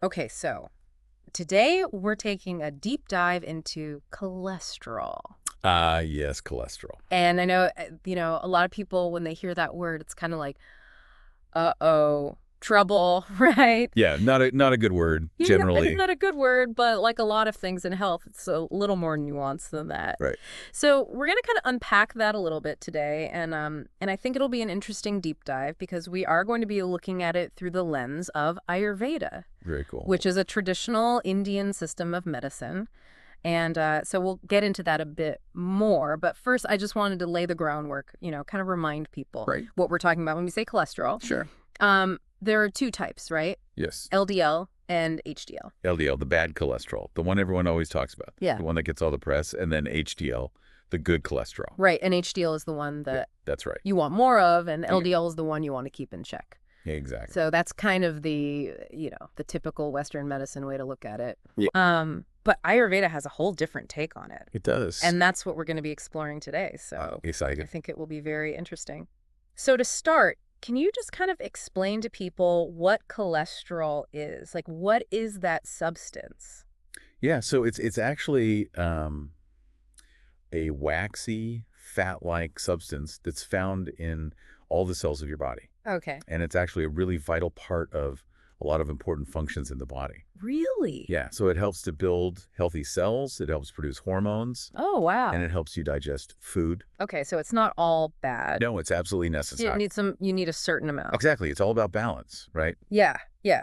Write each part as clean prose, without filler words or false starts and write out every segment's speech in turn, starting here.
Okay, so today we're taking a deep dive into cholesterol. Yes, cholesterol. And I know, a lot of people, when they hear that word, it's kind of like, uh-oh, trouble, right? Yeah, not a good word, Yeah, generally. it's not a good word, but like a lot of things in health, it's a little more nuanced than that. Right. So we're going to kind of unpack that a little bit today, and I think it'll be an interesting deep dive because we are going to be looking at it through the lens of Ayurveda. Very cool. Which is a traditional Indian system of medicine. And so we'll get into that a bit more. But first, I just wanted to lay the groundwork, kind of remind people what we're talking about when we say cholesterol. Sure. There are two types, right? Yes. LDL and HDL. LDL, the bad cholesterol, the one everyone always talks about. Yeah. The one that gets all the press, and then HDL, the good cholesterol. Right, and HDL is the one that that's right. you want more of, and LDL is the one you want to keep in check. Yeah, exactly. So that's kind of the, the typical Western medicine way to look at it. Yeah. But Ayurveda has a whole different take on it. It does. And that's what we're going to be exploring today. So excited. I think it will be very interesting. So to start, can you just kind of explain to people what cholesterol is? Like, what is that substance? Yeah, so it's actually a waxy, fat-like substance that's found in all the cells of your body. Okay. And it's actually a really vital part of a lot of important functions in the body. Really? Yeah, so it helps to build healthy cells, it helps produce hormones. Oh, wow. And it helps you digest food. Okay, so it's not all bad. No, it's absolutely necessary. You need a certain amount. Exactly. It's all about balance, right? Yeah.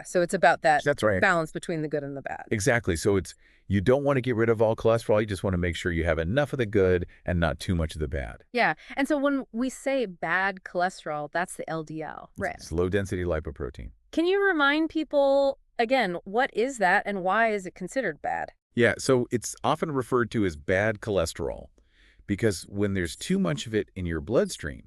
So it's about that That's right. balance between the good and the bad. Exactly. So you don't want to get rid of all cholesterol. You just want to make sure you have enough of the good and not too much of the bad. Yeah. And so when we say bad cholesterol, that's the LDL, right? It's low-density lipoprotein. Can you remind people, again, what is that and why is it considered bad? Yeah, so it's often referred to as bad cholesterol because when there's too much of it in your bloodstream,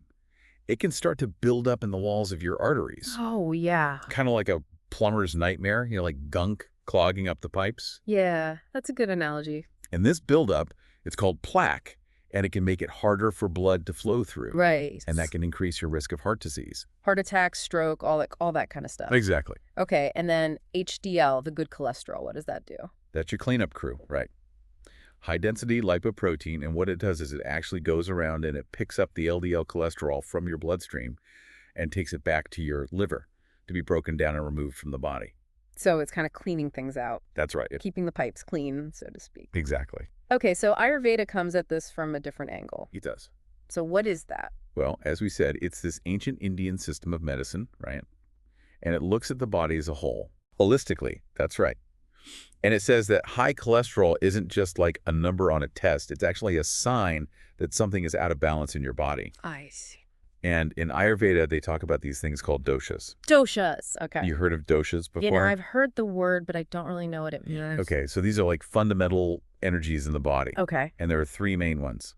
it can start to build up in the walls of your arteries. Oh, yeah. Kind of like a plumber's nightmare, like gunk clogging up the pipes. Yeah, that's a good analogy. And this buildup, it's called plaque, and it can make it harder for blood to flow through. Right. And that can increase your risk of heart disease. Heart attack, stroke, all that kind of stuff. Exactly. Okay, and then HDL, the good cholesterol, what does that do? That's your cleanup crew, right? High-density lipoprotein, and what it does is it actually goes around and it picks up the LDL cholesterol from your bloodstream and takes it back to your liver to be broken down and removed from the body. So it's kind of cleaning things out. That's right. Keeping the pipes clean, so to speak. Exactly. Okay, so Ayurveda comes at this from a different angle. It does. So what is that? Well, as we said, it's this ancient Indian system of medicine, right? And it looks at the body as a whole, holistically. That's right. And it says that high cholesterol isn't just like a number on a test. It's actually a sign that something is out of balance in your body. I see. And in Ayurveda, they talk about these things called doshas. Doshas, okay. You heard of doshas before? I've heard the word, but I don't really know what it means. Okay, so these are like fundamental energies in the body. Okay. And there are three main ones: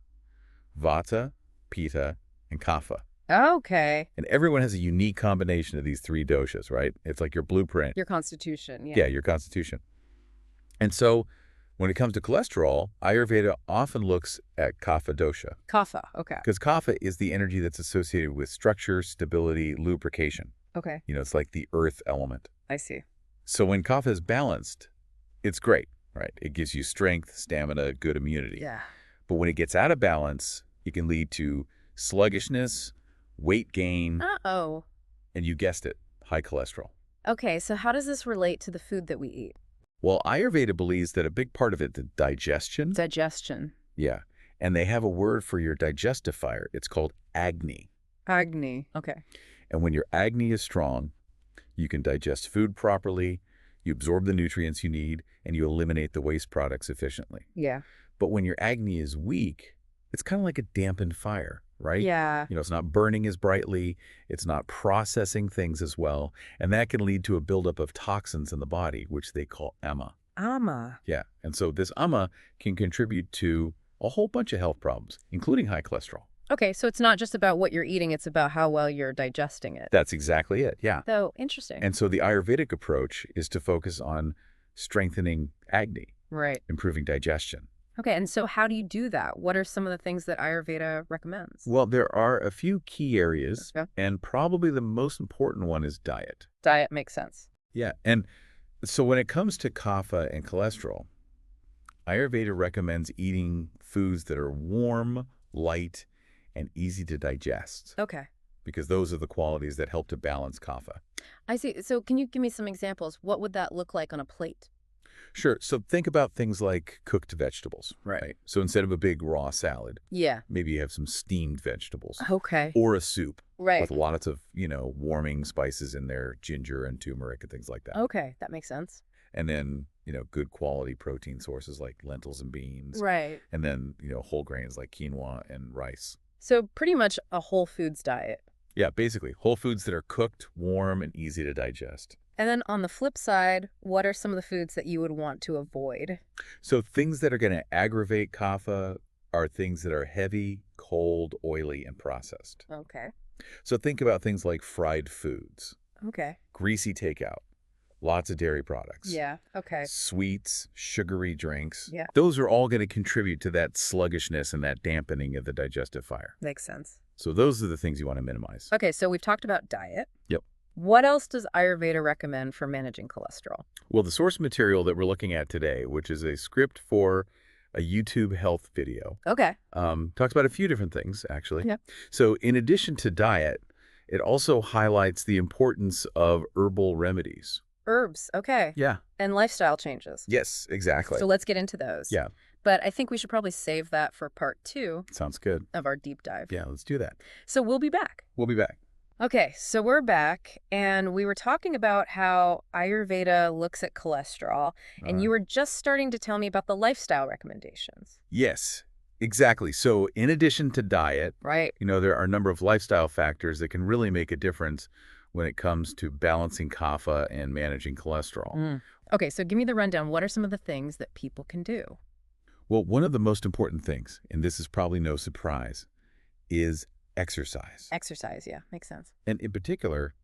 Vata, Pitta, and Kapha. Okay. And everyone has a unique combination of these three doshas, right? It's like your blueprint. Your constitution, yeah. Yeah, your constitution. And so when it comes to cholesterol, Ayurveda often looks at Kapha dosha. Kapha, okay. Because Kapha is the energy that's associated with structure, stability, lubrication. Okay. It's like the earth element. I see. So when Kapha is balanced, it's great, right? It gives you strength, stamina, good immunity. Yeah. But when it gets out of balance, it can lead to sluggishness, weight gain. Uh-oh. And you guessed it, high cholesterol. Okay, so how does this relate to the food that we eat? Well, Ayurveda believes that a big part of it is digestion. Digestion. Yeah. And they have a word for your digestifier. It's called Agni. Agni. Okay. And when your Agni is strong, you can digest food properly, you absorb the nutrients you need, and you eliminate the waste products efficiently. Yeah. But when your Agni is weak, it's kind of like a dampened fire, right? Yeah. It's not burning as brightly, it's not processing things as well, and that can lead to a buildup of toxins in the body, which they call ama. Ama. Yeah, and so this ama can contribute to a whole bunch of health problems, including high cholesterol. Okay, so it's not just about what you're eating, it's about how well you're digesting it. That's exactly it, yeah. So, interesting. And so the Ayurvedic approach is to focus on strengthening Agni, right, improving digestion. Okay, and so how do you do that? What are some of the things that Ayurveda recommends? Well, there are a few key areas, Okay. and probably the most important one is diet. Diet makes sense. Yeah, and so when it comes to kapha and cholesterol, Ayurveda recommends eating foods that are warm, light, and easy to digest, Okay. because those are the qualities that help to balance kapha. I see. So can you give me some examples? What would that look like on a plate? Sure, so think about things like cooked vegetables, right? So instead of a big raw salad, Yeah. maybe you have some steamed vegetables Okay. or a soup Right. with lots of, warming spices in there, ginger and turmeric and things like that. Okay, that makes sense. And then, good quality protein sources like lentils and beans. Right. And then, whole grains like quinoa and rice. So pretty much a whole foods diet. Yeah, basically, whole foods that are cooked, warm, and easy to digest. And then on the flip side, what are some of the foods that you would want to avoid? So things that are going to aggravate kapha are things that are heavy, cold, oily, and processed. Okay. So think about things like fried foods, Okay. greasy takeout, lots of dairy products. Yeah. Okay. Sweets, sugary drinks. Yeah. Those are all going to contribute to that sluggishness and that dampening of the digestive fire. Makes sense. So those are the things you want to minimize. Okay, so we've talked about diet. Yep. What else does Ayurveda recommend for managing cholesterol? Well, the source material that we're looking at today, which is a script for a YouTube health video, Okay. talks about a few different things, actually. Yeah. So in addition to diet, it also highlights the importance of herbal remedies. Herbs. Okay. Yeah. And lifestyle changes. Yes, exactly. So let's get into those. Yeah. But I think we should probably save that for part 2 Sounds good. of our deep dive. Yeah, let's do that. So we'll be back. We'll be back. Okay, so we're back, and we were talking about how Ayurveda looks at cholesterol, and you were just starting to tell me about the lifestyle recommendations. Yes, exactly. So in addition to diet, Right. there are a number of lifestyle factors that can really make a difference when it comes to balancing kapha and managing cholesterol. Okay, so give me the rundown. What are some of the things that people can do? Well, one of the most important things, and this is probably no surprise, is exercise. Exercise, yeah, makes sense. And in particular,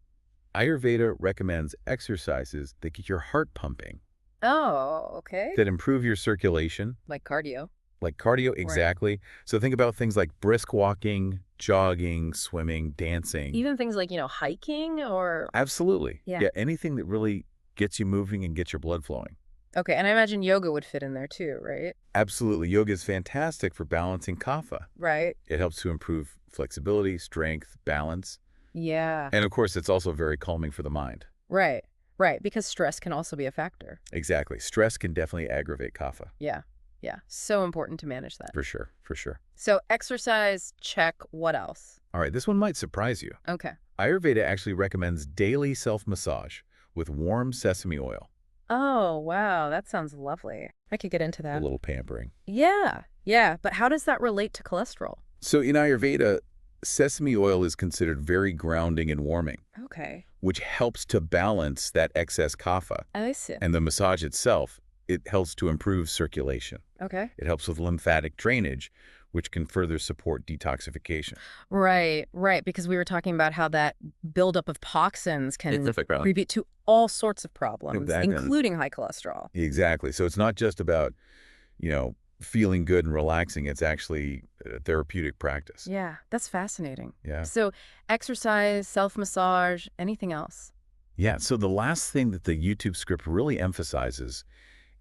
Ayurveda recommends exercises that get your heart pumping, Oh, okay. that improve your circulation, Like cardio. like cardio, exactly. So think about things like brisk walking, jogging, swimming, dancing. Even things like, hiking or... Absolutely. Yeah. Yeah, anything that really gets you moving and gets your blood flowing. Okay, and I imagine yoga would fit in there too, right? Absolutely. Yoga is fantastic for balancing kapha. Right. It helps to improve flexibility, strength, balance. Yeah. And of course, it's also very calming for the mind. Right. Right, because stress can also be a factor. Exactly. Stress can definitely aggravate kapha. Yeah. Yeah. So important to manage that. For sure. For sure. So exercise, check. What else? All right. This one might surprise you. Okay. Ayurveda actually recommends daily self-massage with warm sesame oil. Oh, wow. That sounds lovely. I could get into A that. little pampering. Yeah. Yeah. But how does that relate to cholesterol? So in Ayurveda, sesame oil is considered very grounding and warming, Okay. which helps to balance that excess kapha. I see. And the massage itself, it helps to improve circulation. Okay. It helps with lymphatic drainage, which can further support detoxification. Right. Right. Because we were talking about how that buildup of toxins can contribute to all sorts of problems, Exactly. including high cholesterol. Exactly. So it's not just about, feeling good and relaxing. It's actually a therapeutic practice. Yeah. That's fascinating. Yeah. So exercise, self-massage, anything else? Yeah. So the last thing that the YouTube script really emphasizes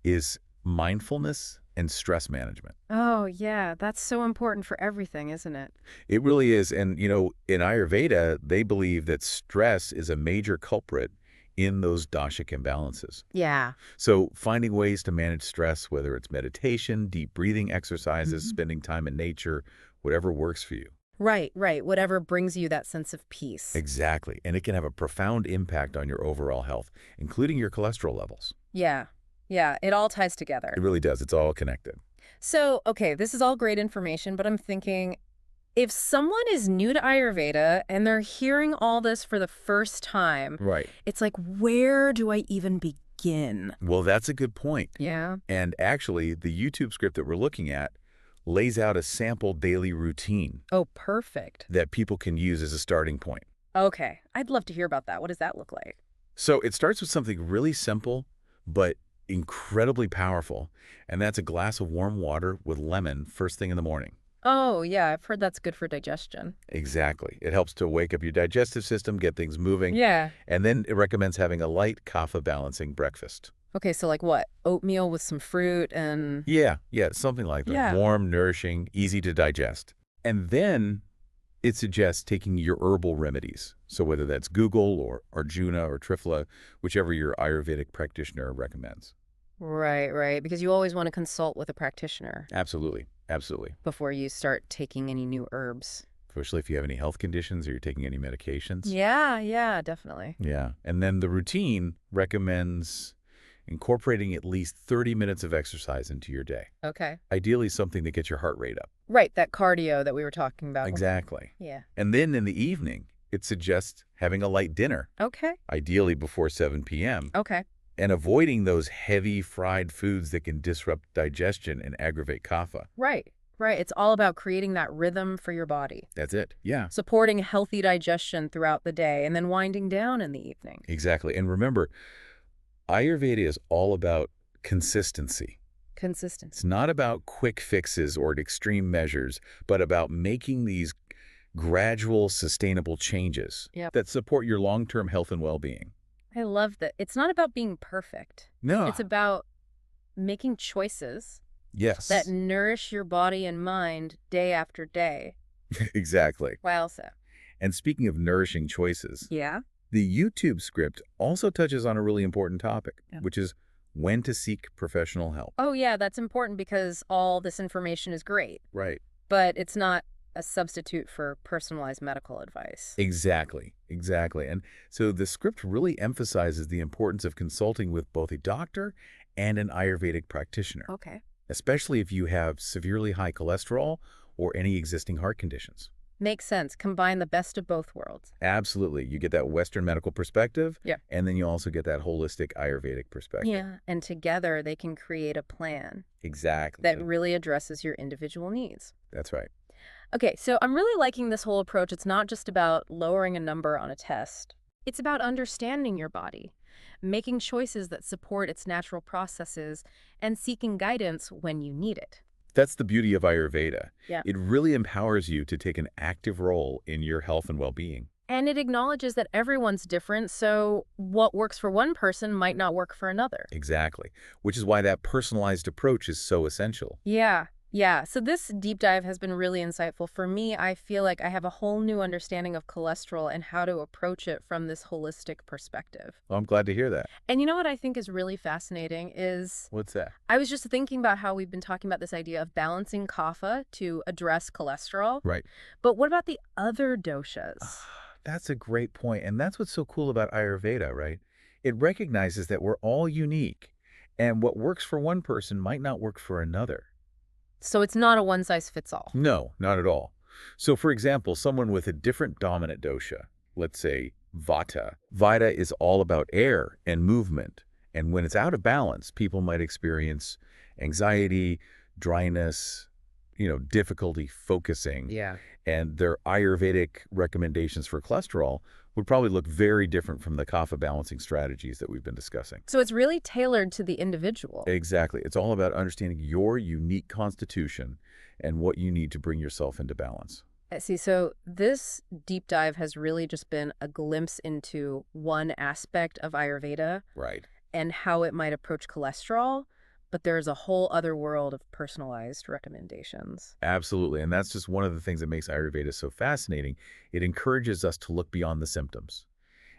is mindfulness and stress management. Oh, yeah. That's so important for everything, isn't it? It really is. And, in Ayurveda, they believe that stress is a major culprit in those dashic imbalances. Yeah. So finding ways to manage stress, whether it's meditation, deep breathing exercises, spending time in nature, whatever works for you. Right, right. Whatever brings you that sense of peace. Exactly. And it can have a profound impact on your overall health, including your cholesterol levels. Yeah. Yeah. It all ties together. It really does. It's all connected. So, okay, this is all great information, but I'm thinking, if someone is new to Ayurveda and they're hearing all this for the first time, Right. it's like, where do I even begin? Well, that's a good point. Yeah. And actually, the YouTube script that we're looking at lays out a sample daily routine Oh, perfect. that people can use as a starting point. Okay. I'd love to hear about that. What does that look like? So it starts with something really simple, but incredibly powerful, and that's a glass of warm water with lemon first thing in the morning. Oh, yeah, I've heard that's good for digestion. Exactly. It helps to wake up your digestive system, get things moving, Yeah. and then it recommends having a light kapha-balancing breakfast. Okay, so like what? Oatmeal with some fruit and... Yeah, something like that. Yeah. Warm, nourishing, easy to digest. And then it suggests taking your herbal remedies. So whether that's Google or Arjuna or Triphala, whichever your Ayurvedic practitioner recommends. Right, because you always want to consult with a practitioner Absolutely. before you start taking any new herbs. Especially if you have any health conditions or you're taking any medications. Yeah, definitely. Yeah. And then the routine recommends incorporating at least 30 minutes of exercise into your day. Okay. Ideally something that gets your heart rate up. Right, that cardio that we were talking about. Exactly. Yeah. And then in the evening, it suggests having a light dinner, Okay. ideally before 7 p.m., Okay. and avoiding those heavy fried foods that can disrupt digestion and aggravate kapha. Right. It's all about creating that rhythm for your body. That's it. Yeah. Supporting healthy digestion throughout the day and then winding down in the evening. Exactly. And remember, Ayurveda is all about consistency. Consistency. It's not about quick fixes or extreme measures, but about making these gradual, sustainable changes that support your long-term health and well-being. I love that. It's not about being perfect. No. It's about making choices Yes. that nourish your body and mind day after day. Exactly. Well said. And speaking of nourishing choices, Yeah? the YouTube script also touches on a really important topic, which is when to seek professional help. Oh, yeah, that's important because all this information is great. Right. But it's not a substitute for personalized medical advice. Exactly. And so the script really emphasizes the importance of consulting with both a doctor and an Ayurvedic practitioner. Okay. Especially if you have severely high cholesterol or any existing heart conditions. Makes sense. Combine the best of both worlds. Absolutely. You get that Western medical perspective, Yeah. and then you also get that holistic Ayurvedic perspective. Yeah, and together they can create a plan Exactly. that really addresses your individual needs. That's right. Okay, so I'm really liking this whole approach. It's not just about lowering a number on a test. It's about understanding your body, making choices that support its natural processes, and seeking guidance when you need it. That's the beauty of Ayurveda. Yeah. It really empowers you to take an active role in your health and well-being. And it acknowledges that everyone's different, so what works for one person might not work for another. Exactly. Which is why that personalized approach is so essential. Yeah. So this deep dive has been really insightful. For me, I feel like I have a whole new understanding of cholesterol and how to approach it from this holistic perspective. Well, I'm glad to hear that. And you know what I think is really fascinating is... What's that? I was just thinking about how we've been talking about this idea of balancing kapha to address cholesterol. Right. But what about the other doshas? That's a great point. And that's what's so cool about Ayurveda, right? It recognizes that we're all unique, and what works for one person might not work for another. So it's not a one-size-fits-all. No, not at all. So, for example, someone with a different dominant dosha, let's say Vata. Vata is all about air and movement. And when it's out of balance, people might experience anxiety, dryness, difficulty focusing. Yeah. And their Ayurvedic recommendations for cholesterol would probably look very different from the kapha balancing strategies that we've been discussing. So it's really tailored to the individual. Exactly. It's all about understanding your unique constitution and what you need to bring yourself into balance. I see. So this deep dive has really just been a glimpse into one aspect of Ayurveda. Right. And how it might approach cholesterol. But there's a whole other world of personalized recommendations. Absolutely. And that's just one of the things that makes Ayurveda so fascinating. It encourages us to look beyond the symptoms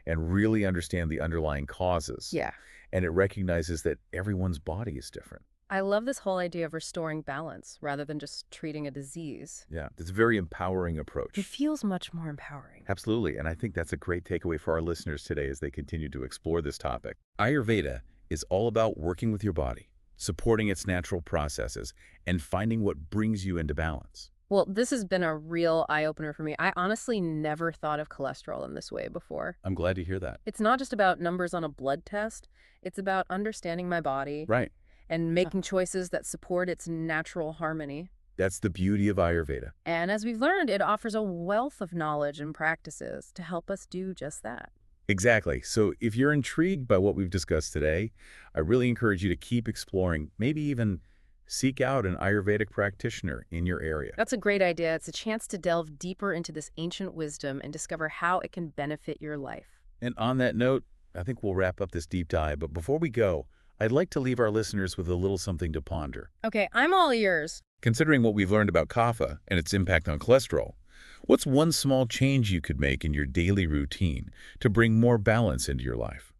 and really understand the underlying causes. Yeah. And it recognizes that everyone's body is different. I love this whole idea of restoring balance rather than just treating a disease. Yeah, it's a very empowering approach. It feels much more empowering. Absolutely. And I think that's a great takeaway for our listeners today as they continue to explore this topic. Ayurveda is all about working with your body, supporting its natural processes, and finding what brings you into balance. Well, this has been a real eye-opener for me. I honestly never thought of cholesterol in this way before. I'm glad to hear that. It's not just about numbers on a blood test. It's about understanding my body. Right. And making choices that support its natural harmony. That's the beauty of Ayurveda. And as we've learned, it offers a wealth of knowledge and practices to help us do just that. Exactly. So if you're intrigued by what we've discussed today, I really encourage you to keep exploring, maybe even seek out an Ayurvedic practitioner in your area. That's a great idea. It's a chance to delve deeper into this ancient wisdom and discover how it can benefit your life. And on that note, I think we'll wrap up this deep dive. But before we go, I'd like to leave our listeners with a little something to ponder. Okay, I'm all ears. Considering what we've learned about kapha and its impact on cholesterol, what's one small change you could make in your daily routine to bring more balance into your life?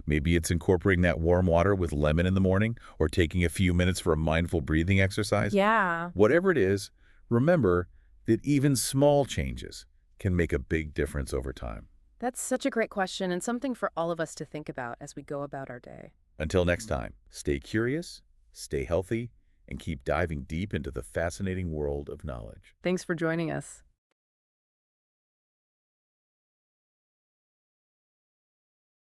Maybe it's incorporating that warm water with lemon in the morning or taking a few minutes for a mindful breathing exercise. Yeah. Whatever it is, remember that even small changes can make a big difference over time. That's such a great question and something for all of us to think about as we go about our day. Until next time, stay curious, stay healthy, and keep diving deep into the fascinating world of knowledge. Thanks for joining us.